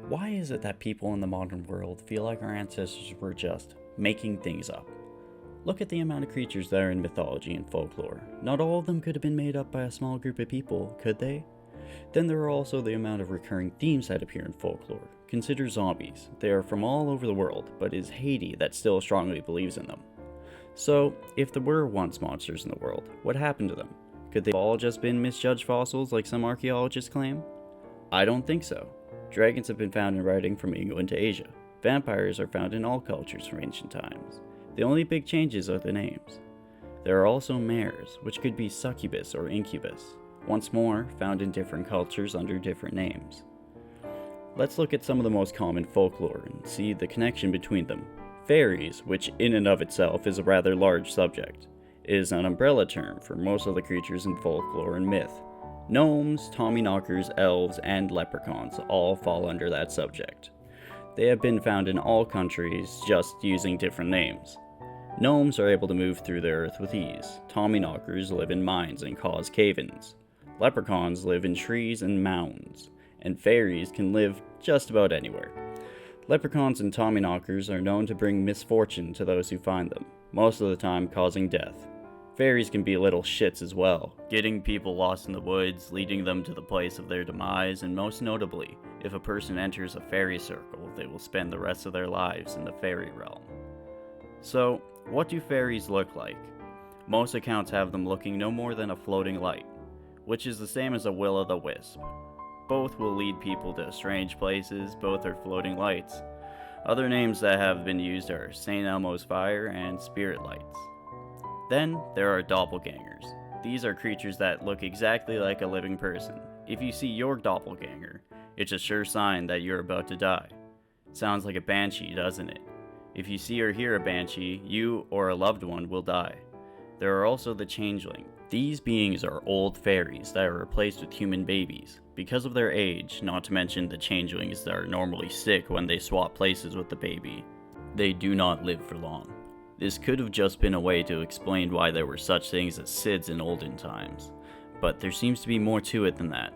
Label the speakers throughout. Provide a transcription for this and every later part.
Speaker 1: Why is it that people in the modern world feel like our ancestors were just making things up? Look at the amount of creatures that are in mythology and folklore. Not all of them could have been made up by a small group of people, could they? Then there are also the amount of recurring themes that appear in folklore. Consider zombies. They are from all over the world, but it is Haiti that still strongly believes in them. So, if there were once monsters in the world, what happened to them? Could they have all just been misjudged fossils like some archaeologists claim? I don't think so. Dragons have been found in writing from England to Asia. Vampires are found in all cultures from ancient times. The only big changes are the names. There are also mares, which could be succubus or incubus, once more found in different cultures under different names. Let's look at some of the most common folklore and see the connection between them. Fairies, which in and of itself is a rather large subject, is an umbrella term for most of the creatures in folklore and myth. Gnomes, Tommyknockers, elves, and leprechauns all fall under that subject. They have been found in all countries, just using different names. Gnomes are able to move through the earth with ease. Tommyknockers live in mines and cause cave-ins. Leprechauns live in trees and mounds. And fairies can live just about anywhere. Leprechauns and Tommyknockers are known to bring misfortune to those who find them, most of the time causing death. Fairies can be little shits as well, getting people lost in the woods, leading them to the place of their demise, and most notably, if a person enters a fairy circle, they will spend the rest of their lives in the fairy realm. So, what do fairies look like? Most accounts have them looking no more than a floating light, which is the same as a will-o'-the-wisp. Both will lead people to strange places, both are floating lights. Other names that have been used are St. Elmo's Fire and Spirit Lights. Then, there are doppelgangers. These are creatures that look exactly like a living person. If you see your doppelganger, it's a sure sign that you're about to die. Sounds like a banshee, doesn't it? If you see or hear a banshee, you or a loved one will die. There are also the changeling. These beings are old fairies that are replaced with human babies. Because of their age, not to mention the changelings that are normally sick when they swap places with the baby, they do not live for long. This could have just been a way to explain why there were such things as SIDS in olden times, but there seems to be more to it than that.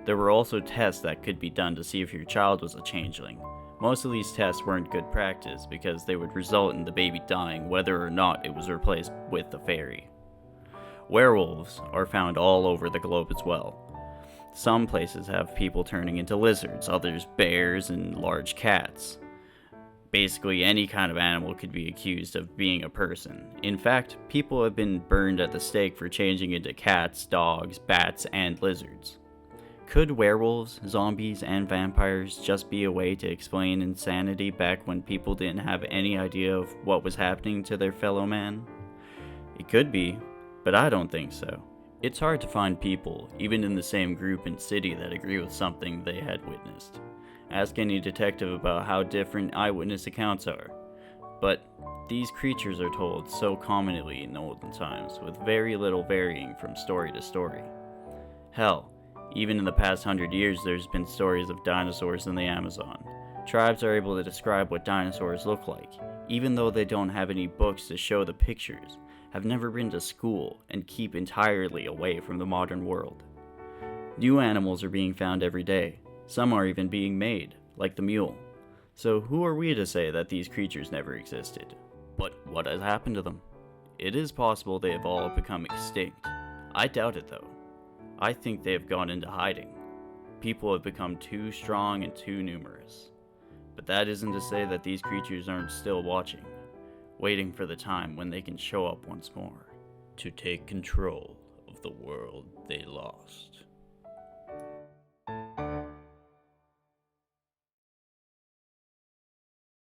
Speaker 1: There were also tests that could be done to see if your child was a changeling. Most of these tests weren't good practice because they would result in the baby dying whether or not it was replaced with the fairy. Werewolves are found all over the globe as well. Some places have people turning into lizards, others bears and large cats. Basically, any kind of animal could be accused of being a person. In fact, people have been burned at the stake for changing into cats, dogs, bats, and lizards. Could werewolves, zombies, and vampires just be a way to explain insanity back when people didn't have any idea of what was happening to their fellow man? It could be, but I don't think so. It's hard to find people, even in the same group and city, that agree with something they had witnessed. Ask any detective about how different eyewitness accounts are. But these creatures are told so commonly in olden times, with very little varying from story to story. Hell, even in the past 100 years there's been stories of dinosaurs in the Amazon. Tribes are able to describe what dinosaurs look like, even though they don't have any books to show the pictures, have never been to school, and keep entirely away from the modern world. New animals are being found every day. Some are even being made, like the mule. So who are we to say that these creatures never existed? But what has happened to them? It is possible they have all become extinct. I doubt it though. I think they have gone into hiding. People have become too strong and too numerous. But that isn't to say that these creatures aren't still watching, waiting for the time when they can show up once more, to take control of the world they lost.